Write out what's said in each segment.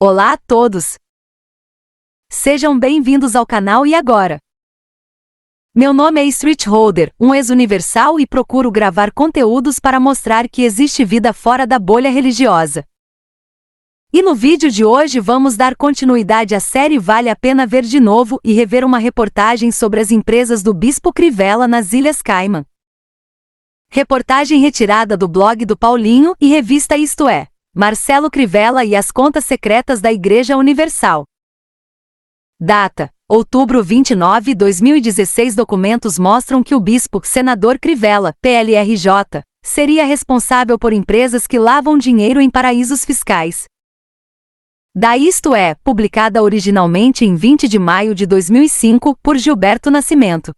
Olá a todos! Sejam bem-vindos ao canal e agora. Meu nome é Street Holder, um ex-universal e procuro gravar conteúdos para mostrar que existe vida fora da bolha religiosa. E no vídeo de hoje vamos dar continuidade à série Vale a Pena Ver de Novo e rever uma reportagem sobre as empresas do Bispo Crivella nas Ilhas Caimã. Reportagem retirada do blog do Paulinho e revista Isto É, Marcelo Crivella e as contas secretas da Igreja Universal. Data: outubro 29, 2016. Documentos mostram que o bispo, senador Crivella, PLRJ, seria responsável por empresas que lavam dinheiro em paraísos fiscais. Da Isto É, publicada originalmente em 20 de maio de 2005, por Gilberto Nascimento.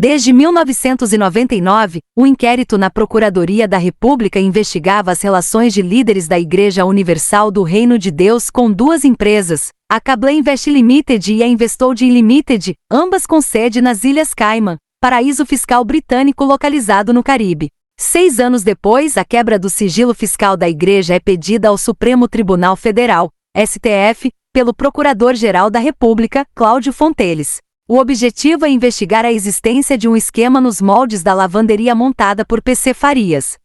Desde 1999, o inquérito na Procuradoria da República investigava as relações de líderes da Igreja Universal do Reino de Deus com duas empresas, a Cable Invest Limited e a Investoldin Limited, ambas com sede nas Ilhas Caimã, paraíso fiscal britânico localizado no Caribe. 6 anos depois, a quebra do sigilo fiscal da Igreja é pedida ao Supremo Tribunal Federal, STF, pelo Procurador-Geral da República, Cláudio Fonteles. O objetivo é investigar a existência de um esquema nos moldes da lavanderia montada por PC Farias.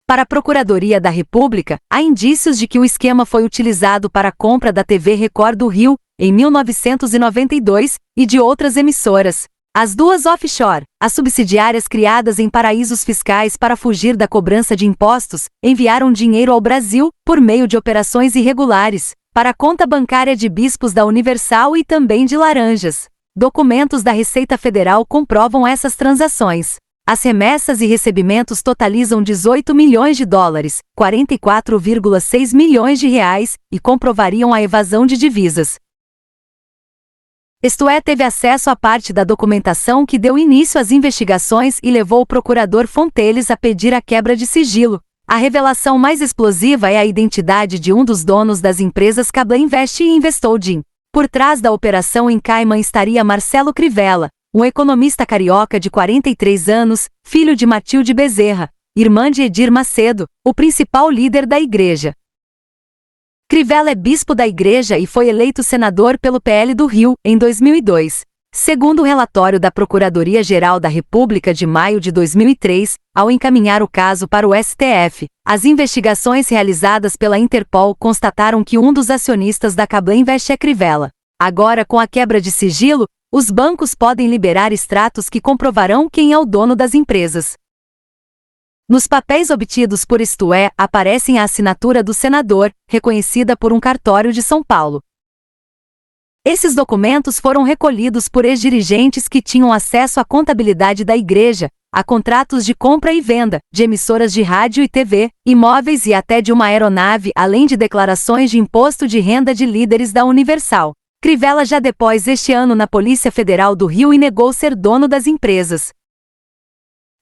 Para a Procuradoria da República, há indícios de que o esquema foi utilizado para a compra da TV Record do Rio, em 1992, e de outras emissoras. As duas offshore, as subsidiárias criadas em paraísos fiscais para fugir da cobrança de impostos, enviaram dinheiro ao Brasil, por meio de operações irregulares, para a conta bancária de bispos da Universal e também de Laranjas. Documentos da Receita Federal comprovam essas transações. As remessas e recebimentos totalizam 18 milhões de dólares, 44,6 milhões de reais, e comprovariam a evasão de divisas. Isto É teve acesso a parte da documentação que deu início às investigações e levou o procurador Fonteles a pedir a quebra de sigilo. A revelação mais explosiva é a identidade de um dos donos das empresas Cable Invest e Investoldin. Por trás da operação em Caimã estaria Marcelo Crivella, um economista carioca de 43 anos, filho de Matilde Bezerra, irmã de Edir Macedo, o principal líder da igreja. Crivella é bispo da igreja e foi eleito senador pelo PL do Rio, em 2002. Segundo o relatório da Procuradoria-Geral da República de maio de 2003, ao encaminhar o caso para o STF, as investigações realizadas pela Interpol constataram que um dos acionistas da Cable Invest é Crivella. Agora, com a quebra de sigilo, os bancos podem liberar extratos que comprovarão quem é o dono das empresas. Nos papéis obtidos por Isto É, aparecem a assinatura do senador, reconhecida por um cartório de São Paulo. Esses documentos foram recolhidos por ex-dirigentes que tinham acesso à contabilidade da igreja, a contratos de compra e venda, de emissoras de rádio e TV, imóveis e até de uma aeronave, além de declarações de imposto de renda de líderes da Universal. Crivella já depôs este ano na Polícia Federal do Rio e negou ser dono das empresas.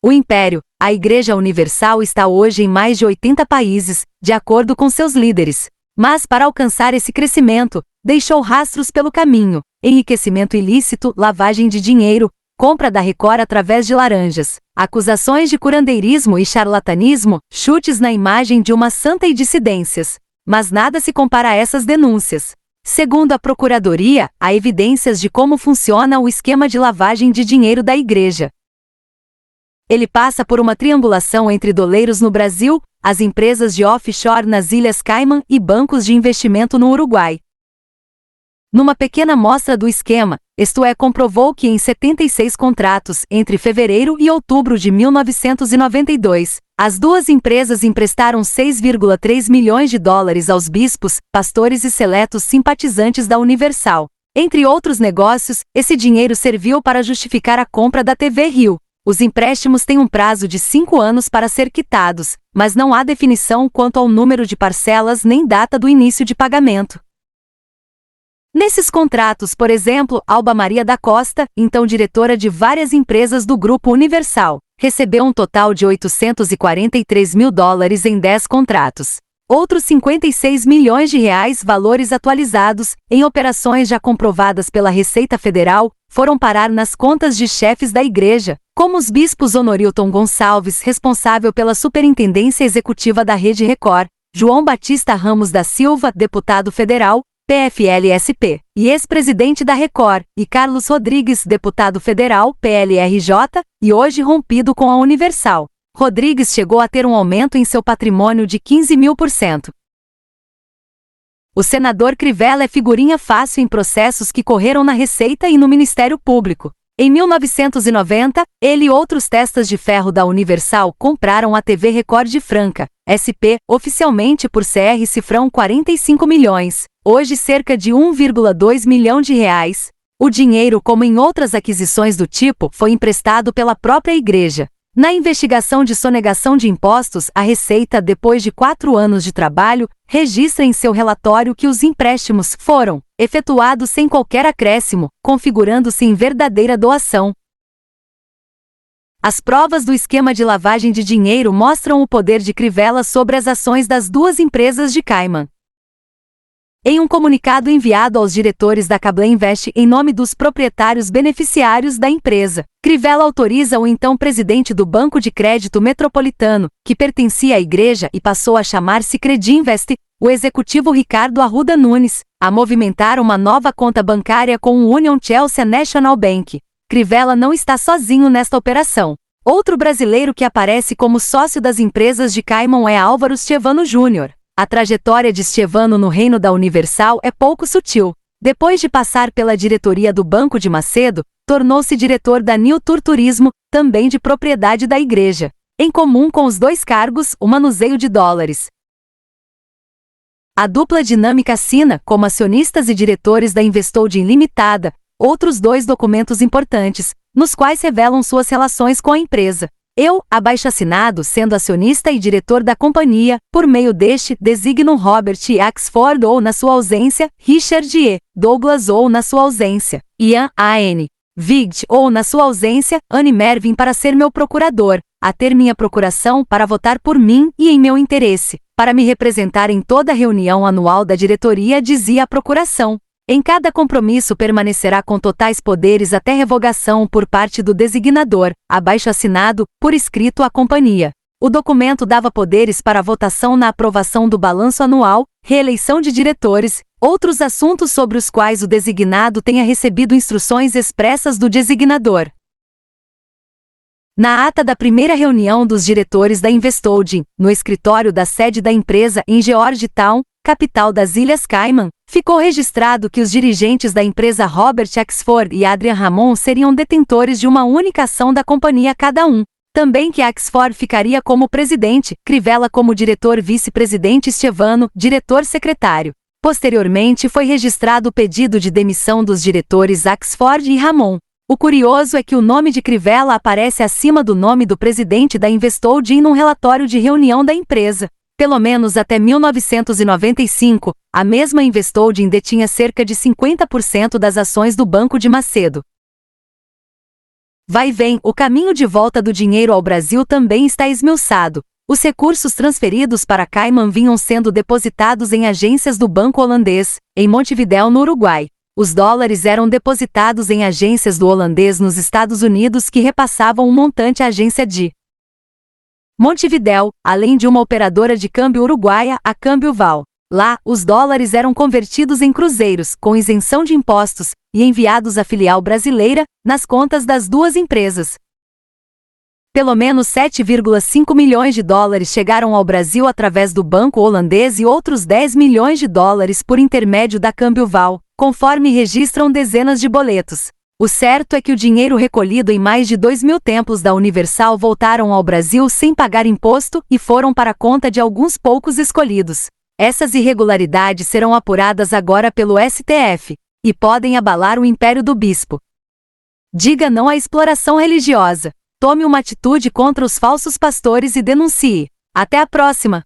O Império, a Igreja Universal está hoje em mais de 80 países, de acordo com seus líderes. Mas para alcançar esse crescimento, deixou rastros pelo caminho: enriquecimento ilícito, lavagem de dinheiro, compra da Record através de Laranjas, acusações de curandeirismo e charlatanismo, chutes na imagem de uma santa e dissidências. Mas nada se compara a essas denúncias. Segundo a Procuradoria, há evidências de como funciona o esquema de lavagem de dinheiro da igreja. Ele passa por uma triangulação entre doleiros no Brasil, as empresas de offshore nas Ilhas Caimã e bancos de investimento no Uruguai. Numa pequena amostra do esquema, Isto É comprovou que em 76 contratos entre fevereiro e outubro de 1992, as duas empresas emprestaram 6,3 milhões de dólares aos bispos, pastores e seletos simpatizantes da Universal. Entre outros negócios, esse dinheiro serviu para justificar a compra da TV Rio. Os empréstimos têm um prazo de 5 anos para ser quitados, mas não há definição quanto ao número de parcelas nem data do início de pagamento. Nesses contratos, por exemplo, Alba Maria da Costa, então diretora de várias empresas do Grupo Universal, recebeu um total de 843 mil dólares em 10 contratos. Outros 56 milhões de reais, valores atualizados, em operações já comprovadas pela Receita Federal, foram parar nas contas de chefes da igreja, como os bispos Honorilton Gonçalves, responsável pela superintendência executiva da Rede Record, João Batista Ramos da Silva, deputado federal, PFL-SP, e ex-presidente da Record, e Carlos Rodrigues, deputado federal, PLRJ, e hoje rompido com a Universal. Rodrigues chegou a ter um aumento em seu patrimônio de 15.000%. O senador Crivella é figurinha fácil em processos que correram na Receita e no Ministério Público. Em 1990, ele e outros testas de ferro da Universal compraram a TV Record de Franca, SP, oficialmente por CR cifrão 45 milhões, hoje cerca de 1,2 milhão de reais. O dinheiro, como em outras aquisições do tipo, foi emprestado pela própria igreja. Na investigação de sonegação de impostos, a Receita, depois de 4 anos de trabalho, registra em seu relatório que os empréstimos foram efetuados sem qualquer acréscimo, configurando-se em verdadeira doação. As provas do esquema de lavagem de dinheiro mostram o poder de Crivella sobre as ações das duas empresas de Cayman. Em um comunicado enviado aos diretores da Cable Invest em nome dos proprietários beneficiários da empresa, Crivella autoriza o então presidente do Banco de Crédito Metropolitano, que pertencia à igreja e passou a chamar-se Credinvest, o executivo Ricardo Arruda Nunes, a movimentar uma nova conta bancária com o Union Chelsea National Bank. Crivella não está sozinho nesta operação. Outro brasileiro que aparece como sócio das empresas de Cayman é Álvaro Stevano Jr. A trajetória de Stevano no reino da Universal é pouco sutil. Depois de passar pela diretoria do Banco de Macedo, tornou-se diretor da New Tour Turismo, também de propriedade da igreja. Em comum com os dois cargos, o manuseio de dólares. A dupla dinâmica assina, como acionistas e diretores da Investolding Limitada, outros 2 documentos importantes, nos quais revelam suas relações com a empresa. Eu, abaixo-assinado, sendo acionista e diretor da companhia, por meio deste, designo Robert E. Axford ou na sua ausência, Richard E. Douglas ou na sua ausência, Ian A.N. Vigd ou na sua ausência, Anne Mervyn para ser meu procurador, a ter minha procuração para votar por mim e em meu interesse, para me representar em toda reunião anual da diretoria, dizia a procuração. Em cada compromisso permanecerá com totais poderes até revogação por parte do designador, abaixo-assinado, por escrito à companhia. O documento dava poderes para votação na aprovação do balanço anual, reeleição de diretores, outros assuntos sobre os quais o designado tenha recebido instruções expressas do designador. Na ata da primeira reunião dos diretores da Investolding, no escritório da sede da empresa em Georgetown, capital das Ilhas Cayman, ficou registrado que os dirigentes da empresa Robert Axford e Adrian Ramon seriam detentores de uma única ação da companhia cada um. Também que Axford ficaria como presidente, Crivella como diretor vice-presidente e Stevano, diretor-secretário. Posteriormente foi registrado o pedido de demissão dos diretores Axford e Ramon. O curioso é que o nome de Crivella aparece acima do nome do presidente da Investolding num relatório de reunião da empresa. Pelo menos até 1995, a mesma Investolding detinha cerca de 50% das ações do Banco de Macedo. Vai e vem, o caminho de volta do dinheiro ao Brasil também está esmiuçado. Os recursos transferidos para Cayman vinham sendo depositados em agências do Banco Holandês, em Montevidéu, no Uruguai. Os dólares eram depositados em agências do holandês nos Estados Unidos que repassavam um montante à agência de Montevidéu, além de uma operadora de câmbio uruguaia, a Câmbio Val. Lá, os dólares eram convertidos em cruzeiros, com isenção de impostos, e enviados à filial brasileira, nas contas das duas empresas. Pelo menos 7,5 milhões de dólares chegaram ao Brasil através do banco holandês e outros 10 milhões de dólares por intermédio da Câmbio Val, conforme registram dezenas de boletos. O certo é que o dinheiro recolhido em mais de 2.000 templos da Universal voltaram ao Brasil sem pagar imposto e foram para a conta de alguns poucos escolhidos. Essas irregularidades serão apuradas agora pelo STF e podem abalar o império do bispo. Diga não à exploração religiosa. Tome uma atitude contra os falsos pastores e denuncie. Até a próxima!